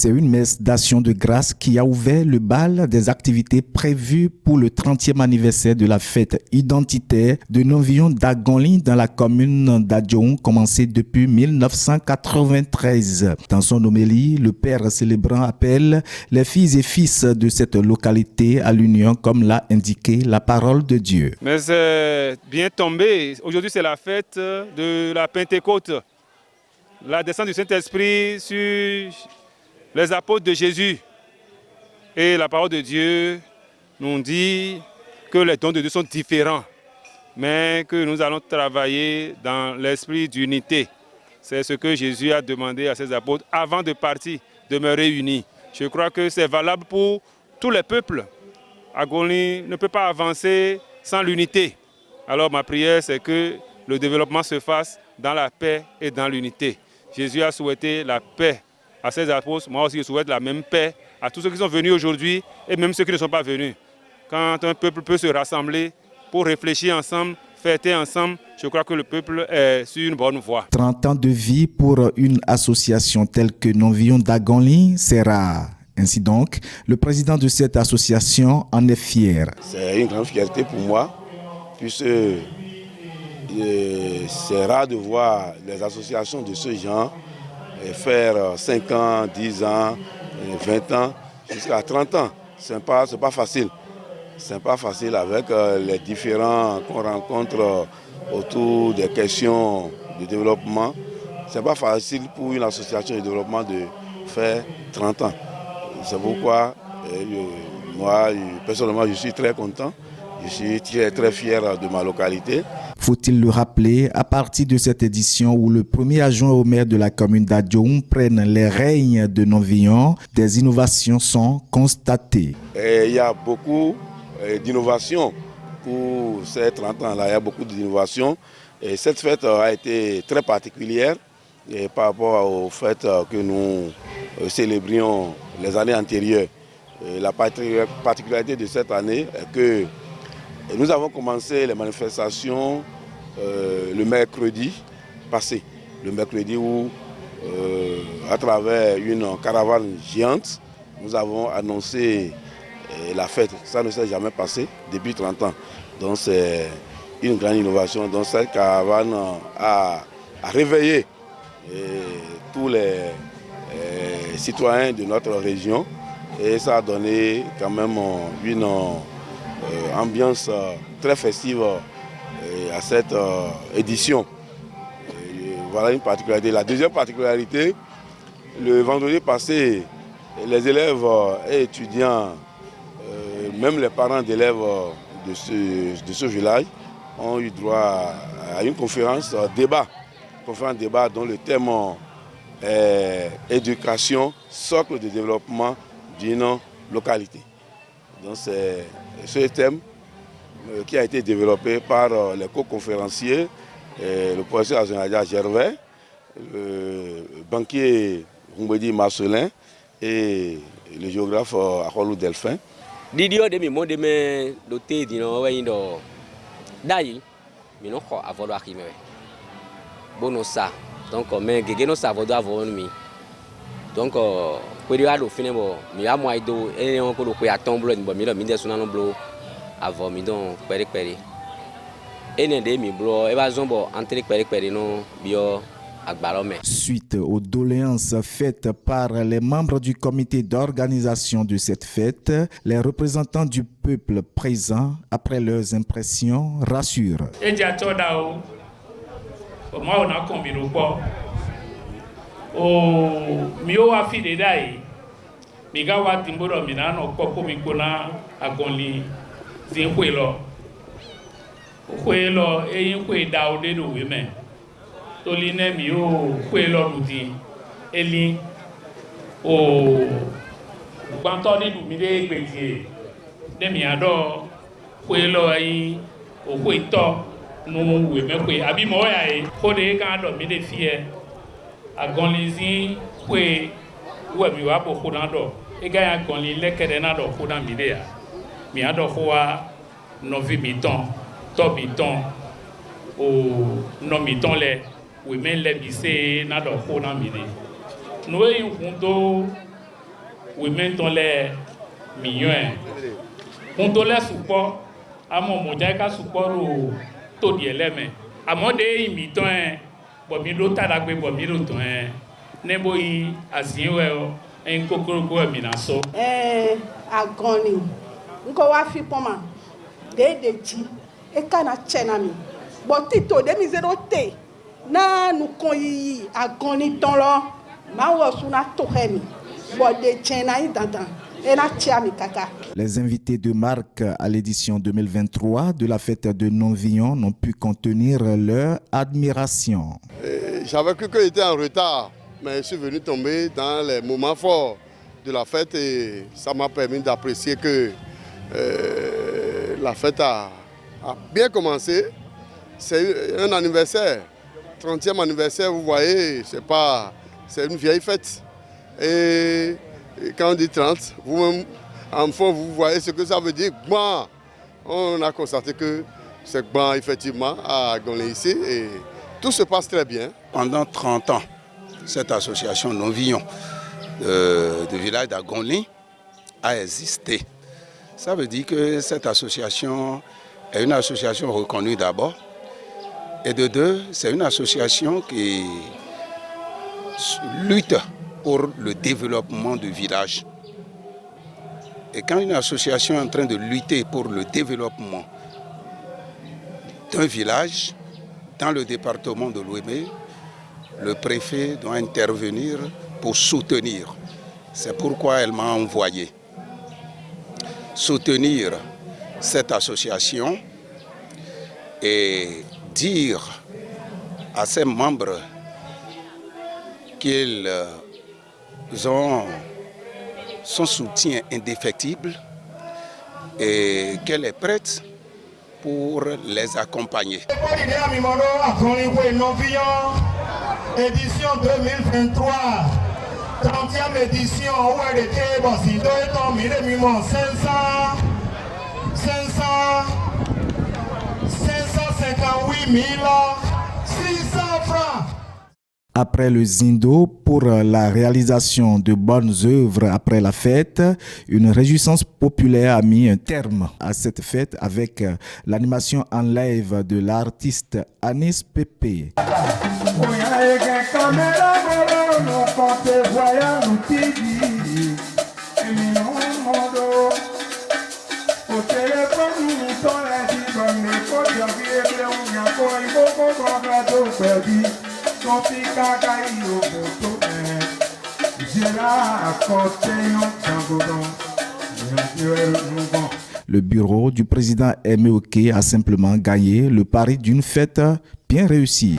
C'est une messe d'action de grâce qui a ouvert le bal des activités prévues pour le 30e anniversaire de la fête identitaire de Novillon d'Agonly dans la commune d'Adjoun, commencée depuis 1993. Dans son homélie, le père célébrant appelle les filles et fils de cette localité à l'union, comme l'a indiqué la parole de Dieu. Mais c'est bien tombé. Aujourd'hui, c'est la fête de la Pentecôte. La descente du Saint-Esprit sur les apôtres de Jésus. Et la parole de Dieu nous dit que les dons de Dieu sont différents, mais que nous allons travailler dans l'esprit d'unité. C'est ce que Jésus a demandé à ses apôtres avant de partir, de me réunir. Je crois que c'est valable pour tous les peuples. Agonly ne peut pas avancer sans l'unité. Alors ma prière, c'est que le développement se fasse dans la paix et dans l'unité. Jésus a souhaité la paix à ses apôtres. Moi aussi, je souhaite la même paix à tous ceux qui sont venus aujourd'hui et même ceux qui ne sont pas venus. Quand un peuple peut se rassembler pour réfléchir ensemble, fêter ensemble, je crois que le peuple est sur une bonne voie. 30 ans de vie pour une association telle que Novillon d'Agonly, c'est rare. Ainsi donc, le président de cette association en est fier. C'est une grande fierté pour moi, puisque c'est rare de voir les associations de ce genre faire 5 ans, 10 ans, 20 ans, jusqu'à 30 ans. C'est pas facile. C'est pas facile avec les différents qu'on rencontre autour des questions de développement. C'est pas facile pour une association de développement de faire 30 ans. C'est pourquoi moi, personnellement, je suis très content. Je suis très fier de ma localité. Faut-il le rappeler, à partir de cette édition où le premier adjoint au maire de la commune d'Adjoun prenne les règnes de Novillon, des innovations sont constatées. Il y a beaucoup d'innovations pour ces 30 ans-là. Il y a beaucoup d'innovations. Et cette fête a été très particulière par rapport au fait que nous célébrions les années antérieures. La particularité de cette année est que nous avons commencé les manifestations le mercredi passé. Le mercredi où, à travers une caravane géante, nous avons annoncé la fête. Ça ne s'est jamais passé depuis 30 ans. Donc c'est une grande innovation. Donc cette caravane a réveillé tous les citoyens de notre région et ça a donné quand même une ambiance très festive à cette édition. Voilà une particularité. La deuxième particularité, le vendredi passé, les élèves et étudiants, même les parents d'élèves de ce village ont eu droit à une conférence débat dont le thème est éducation, socle de développement d'une localité. Donc c'est ce thème qui a été développé par les co-conférenciers, le professeur Azanadia Gervais, le banquier Humbedi Marcelin et le géographe Akholou Delphin. Didio de mi monde me doté dino waindo dai mi no ko avodo akime bono sa donc mais gege no sa avodo avon mi donc kwedi ado finebo mi amwa ido e on ko do ko atomblo ni bo mi do mi de suna no blo avon mi don pere ene de mi blo e ba zombo entre pere no bio. Suite aux doléances faites par les membres du comité d'organisation de cette fête, les représentants du peuple présents, après leurs impressions, rassurent. Toline mi o kwe lọ́rùn di eli o gbantọ ni du mi de gbeti de mi ado kwe lọ yi o kwe tọ nu we me kwe abi mo ya e ko de kan do mi de fie Agonly kwe we mi wa bo ko na do e ga Agonly lekede na do ko na mi de ya mi ado ko wa novi mi ton to mi ton o no mi ton le we men le bise na do ko na mi de no e hundo oui maintenant les millions on doit les support à mon modèle qu'à support au taux d'éléments à mon dé imitant bon milo taragbe bon milo ton nebo yi aziwe en kokoro minaso agoni nko wa fi poma de ti e kana chena mi bo tito de mi zero te na nu kon yi agoni ton lo ma wo suna to hemi bo de chena yi dandan e na tia mi kaka. Les invités de marque à l'édition 2023 de la fête de Non-Vion n'ont pu contenir leur admiration. J'avais cru qu'il était en retard, mais je suis venu tomber dans les moments forts de la fête et ça m'a permis d'apprécier que la fête a bien commencé. C'est un anniversaire, 30e anniversaire, vous voyez, c'est une vieille fête. Et quand on dit 30, vous-même, enfant, vous voyez ce que ça veut dire. Bon, on a constaté que c'est bon, effectivement, à Gonlé ici et tout se passe très bien. Pendant 30 ans, cette association Non-Vion de village d'Agonli a existé. Ça veut dire que cette association est une association reconnue d'abord. Et de deux, c'est une association qui lutte pour le développement du village. Et quand une association est en train de lutter pour le développement d'un village, dans le département de l'Ouémé, le préfet doit intervenir pour soutenir. C'est pourquoi elle m'a envoyé soutenir cette association et dire à ses membres qu'ils ont son soutien indéfectible et qu'elle est prête pour les accompagner. Édition 2023, 30e édition, où elle était, bon, si deux étant 558 600 francs. Après le Zindo, pour la réalisation de bonnes œuvres après la fête, une réjouissance populaire a mis un terme à cette fête avec l'animation en live de l'artiste Anis Pépé. Le bureau du président Aimé Oké a simplement gagné le pari d'une fête bien réussie.